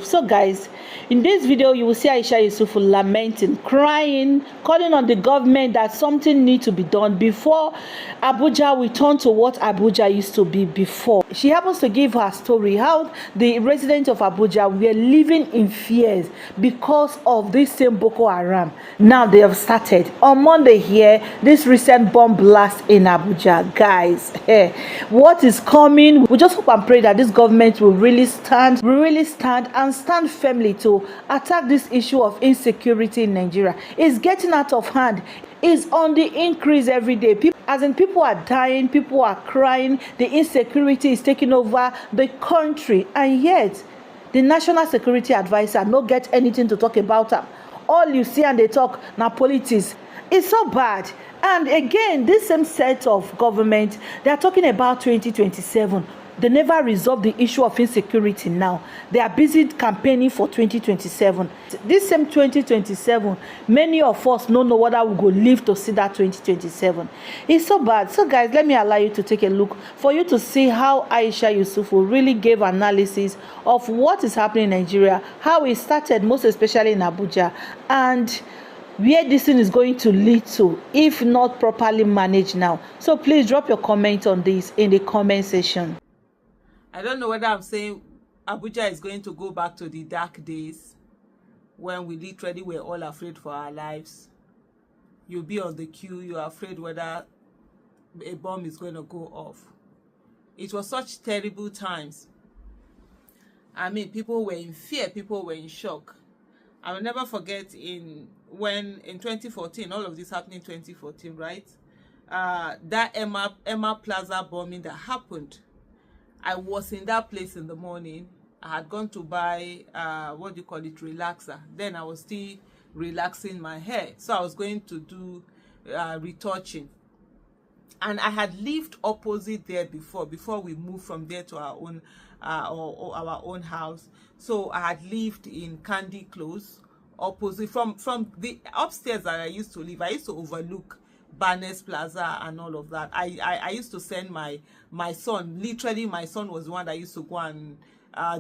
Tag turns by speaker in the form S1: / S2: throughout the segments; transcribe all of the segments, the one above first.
S1: So guys, in this video you will see Aisha Yesufu lamenting, crying, calling on the government that something needs to be done before Abuja will turn to what Abuja used to be before. She happens to give her story how the residents of Abuja were living in fears because of this same Boko Haram. Now they have started on Monday here, this recent bomb blast in Abuja. Guys, what is coming? We just hope and pray that this government will really stand and stand firmly to attack this issue of insecurity in Nigeria. It's getting out of hand. It's on the increase every day. People are dying, people are crying, the insecurity is taking over the country, and yet the National Security Advisor no get anything to talk about am. All you see and they talk na politics. It's so bad. And again, this same set of government, they are talking about 2027. They never resolve the issue of insecurity now. They are busy campaigning for 2027. This same 2027, many of us don't know whether we go live to see that 2027. It's so bad. So guys, let me allow you to take a look for you to see how Aisha Yesufu really gave analysis of what is happening in Nigeria, how it started, most especially in Abuja, and where this thing is going to lead to if not properly managed now. So please drop your comment on this in the comment section.
S2: I don't know whether I'm saying Abuja is going to go back to the dark days when we literally were all afraid for our lives. You'll be on the queue, you're afraid whether a bomb is going to go off. It was such terrible times. I mean, people were in fear, people were in shock. I will never forget in 2014, all of this happened in 2014, right? That Emma Plaza bombing that happened. I was in that place in the morning. I had gone to buy, relaxer. Then I was still relaxing my hair. So I was going to do retouching. And I had lived opposite there before we moved from there to our own house. So I had lived in Candy Close, opposite from the upstairs that I used to live. I used to overlook Barnes Plaza and all of that. I used to send my son, literally my son was the one that used to go and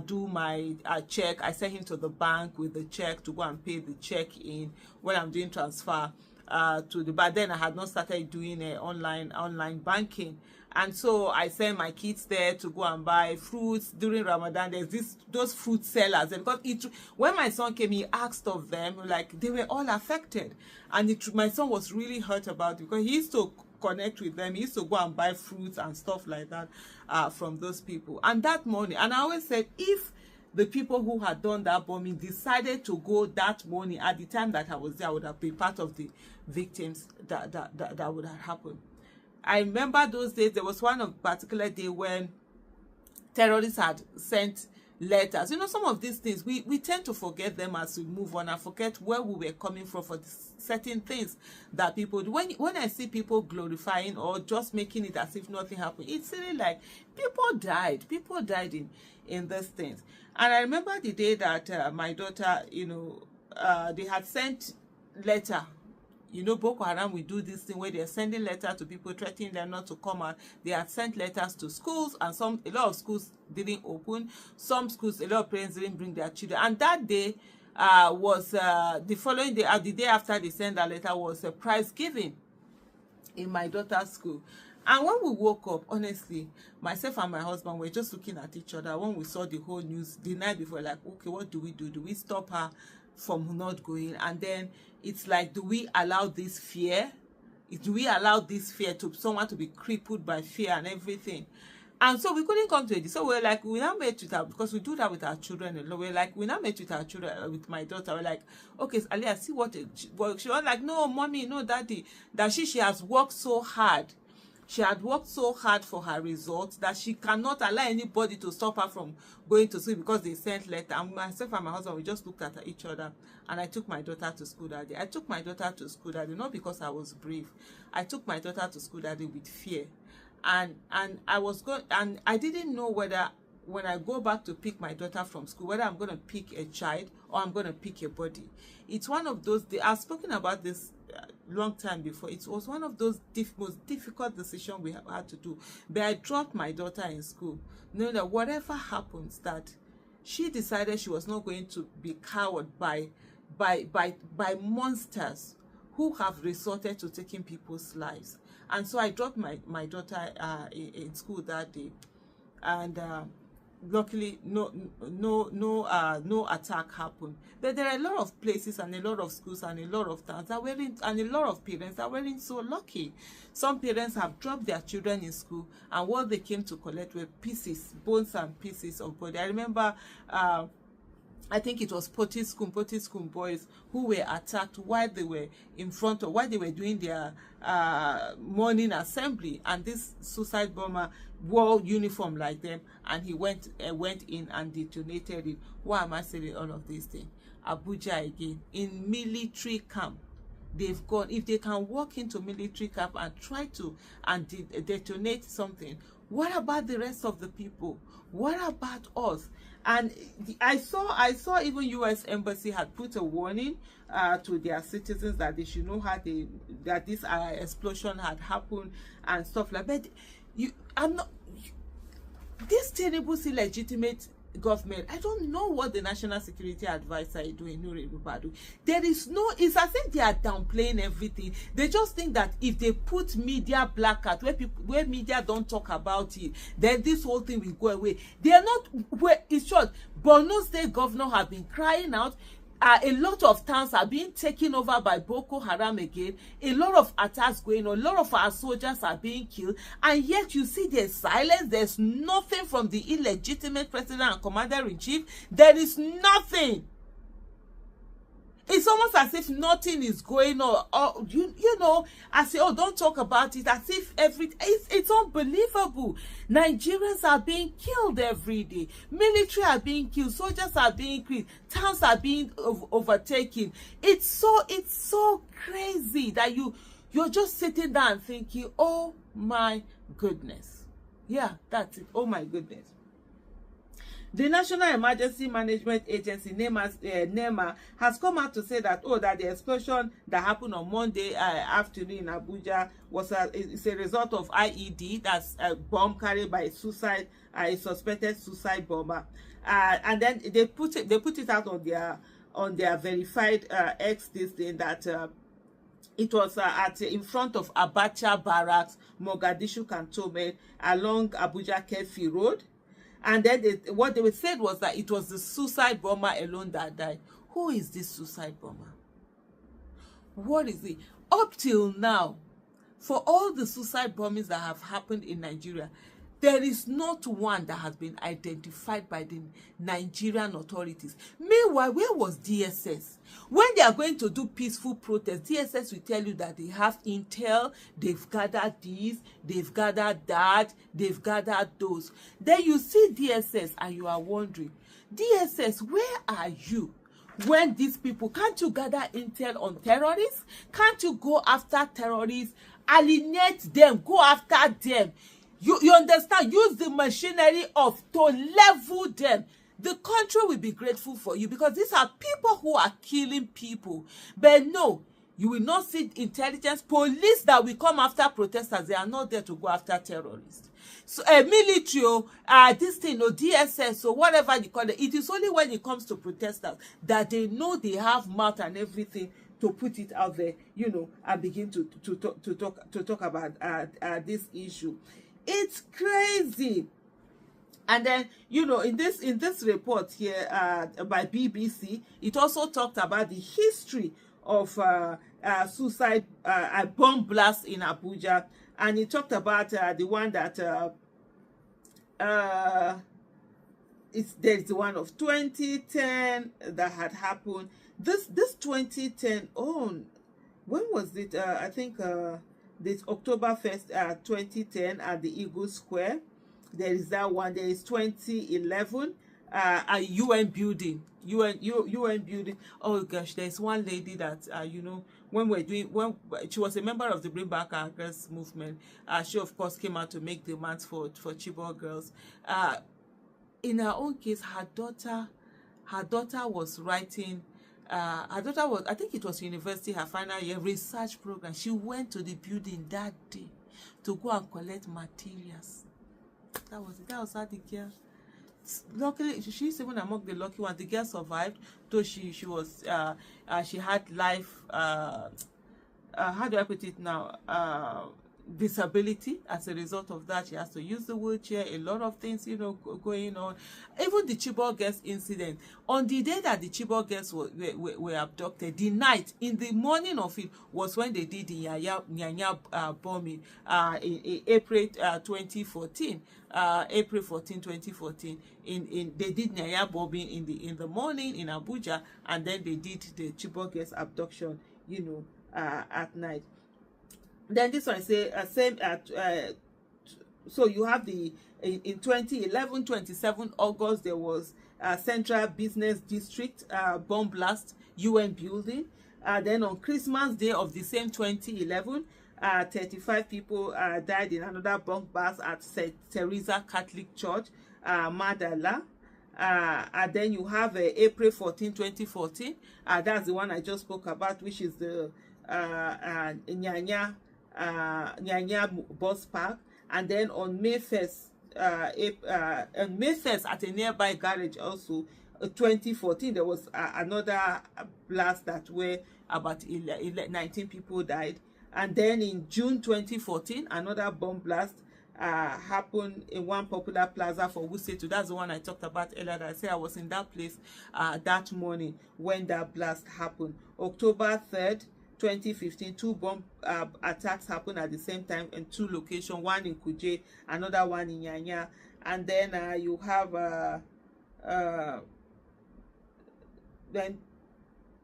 S2: do my check. I sent him to the bank with the check to go and pay the check in when I'm doing transfer to the, but then I had not started doing online banking. And so I sent my kids there to go and buy fruits during Ramadan. There's those fruit sellers, and because when my son came, he asked of them, like they were all affected, and my son was really hurt about it because he used to connect with them. He used to go and buy fruits and stuff like that from those people. And that morning, and I always said, if the people who had done that bombing decided to go that morning at the time that I was there, I would have been part of the victims that would have happened. I remember those days. There was one particular day when terrorists had sent letters. You know, some of these things, we tend to forget them as we move on and forget where we were coming from for certain things that people do. When I see people glorifying or just making it as if nothing happened, it's really like people died in these things. And I remember the day that my daughter, they had sent letter. You know, Boko Haram will do this thing where they're sending letters to people, threatening them not to come out. They had sent letters to schools, and a lot of schools didn't open. Some schools, a lot of parents didn't bring their children. And that day was the following day, the day after they sent that letter, was a prize giving in my daughter's school. And when we woke up, honestly, myself and my husband were just looking at each other. When we saw the whole news the night before, like, okay, what do we do? Do we stop her from not going? And then it's like, do we allow this fear? Do we allow this fear to someone to be crippled by fear and everything? And so we couldn't come to it. So we're like, we now met with her, because we do that with our children. We're like, we now met with our children, with my daughter. We're like, okay, Aliyah, see what she was like, no, mommy, no, daddy, that she has worked so hard. She had worked so hard for her results that she cannot allow anybody to stop her from going to school because they sent letter. And myself and my husband, we just looked at each other, and I took my daughter to school that day. I took my daughter to school that day, not because I was brave. I took my daughter to school that day with fear. And I was going, and I didn't know whether when I go back to pick my daughter from school, whether I'm going to pick a child or I'm going to pick a body. It's one of those, I've spoken about this long time before. It was one of those most difficult decisions we have had to do. But I dropped my daughter in school, knowing that whatever happens, that she decided she was not going to be cowed by monsters who have resorted to taking people's lives. And so I dropped my daughter in school that day, and luckily no attack happened. But there are a lot of places and a lot of schools and a lot of towns that weren't, and a lot of parents that weren't so lucky. Some parents have dropped their children in school, and what they came to collect were pieces, bones and pieces of body. I remember I think it was Potty School boys who were attacked while they were while they were doing their morning assembly, and this suicide bomber wore uniform like them, and he went in and detonated it. Why am I saying all of these things? Abuja again, in military camp. They've gone, if they can walk into military camp and try to detonate something, what about the rest of the people? What about us? And I saw even US Embassy had put a warning to their citizens that they should know that this explosion had happened and stuff like that. But this terrible illegitimate government, I don't know what the National Security Advisor is doing. There is no, it's as if they are downplaying everything. They just think that if they put media blackout where media don't talk about it, then this whole thing will go away. They are not, it's short. Borno State governor have been crying out. A lot of towns are being taken over by Boko Haram again. A lot of attacks going on. A lot of our soldiers are being killed. And yet you see there's silence. There's nothing from the illegitimate president and commander-in-chief. There is nothing. It's almost as if nothing is going on. Or, you know, I say, oh, don't talk about it. As if it's unbelievable. Nigerians are being killed every day. Military are being killed. Soldiers are being killed. Towns are being overtaken. It's so crazy that you're just sitting there and thinking, oh my goodness. Yeah, that's it. Oh my goodness. The National Emergency Management Agency, NEMA, has come out to say that that the explosion that happened on Monday afternoon in Abuja is a result of IED, that's a bomb carried by a suspected suicide bomber. And then they put it out on their verified X this thing that it was in front of Abacha Barracks, Mogadishu Cantonment, along Abuja Kefi Road. And then what they said was that it was the suicide bomber alone that died. Who is this suicide bomber? What is it? Up till now, for all the suicide bombings that have happened in Nigeria, there is not one that has been identified by the Nigerian authorities. Meanwhile, where was DSS? When they are going to do peaceful protests, DSS will tell you that they have intel, they've gathered this, they've gathered that, they've gathered those. Then you see DSS and you are wondering, DSS, where are you? When these people, can't you gather intel on terrorists? Can't you go after terrorists, alienate them, go after them? You understand? Use the machinery to level them. The country will be grateful for you because these are people who are killing people. But no, you will not see intelligence, police that will come after protesters. They are not there to go after terrorists. So military, this thing, DSS, or whatever you call it, it is only when it comes to protesters that they know they have mouth and everything to put it out there, and begin to talk about this issue. It's crazy. And then, in this report here by BBC, it also talked about the history of suicide bomb blast in Abuja, and it talked about the one that there's the one of 2010 that had happened. This 2010, when was it? I think this October 1st, 2010 at the Eagle Square. There is that one. There is 2011 a UN building. UN building. Oh gosh, there's one lady that when she was a member of the Bring Back Our Girls movement, she of course came out to make demands for Chibok girls. In her own case, her daughter was writing. Her daughter was, I think it was university, her final year research program. She went to the building that day to go and collect materials. That was it. That was how the girl luckily she's even among the lucky ones. The girl survived, though she was she had life how do I put it now, disability. As a result of that, she has to use the wheelchair, a lot of things, you know, going on. Even the Chibok girls incident, on the day that the Chibok girls were abducted, the night, in the morning of it, was when they did the Nyanya bombing in April 2014. April 14, 2014. They did Nyanya bombing in the morning in Abuja, and then they did the Chibok girls abduction, you know, at night. Then this one say same at so you have the in 2011, 27 August, there was Central Business District bomb blast, UN building. Then on Christmas Day of the same 2011, 35 people died in another bomb blast at St. Teresa Catholic Church, Madala. And then you have April 14, 2014. That's the one I just spoke about, which is the Nyanya bus park. And then on May 1st, May 1st at a nearby garage also, 2014, there was another blast that where about 19 people died. And then in June 2014, another bomb blast happened in one popular plaza for Wuse. That's the one I talked about earlier. That I said I was in that place that morning when that blast happened. October 3rd, 2015, two bomb attacks happened at the same time in two locations, one in Kuje, another one in Nyanya. And then you have then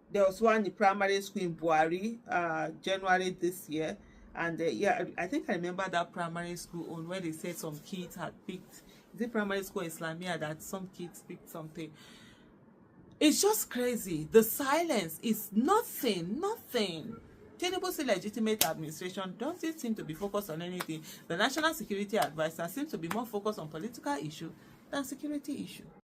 S2: there was one in primary school in Buhari, January this year. And yeah, I think I remember that primary school on where they said some kids had picked, is it primary school Islamia, that some kids picked something. It's just crazy. The silence is nothing. Tinubu's illegitimate administration doesn't seem to be focused on anything. The National Security Advisor seems to be more focused on political issue than security issue.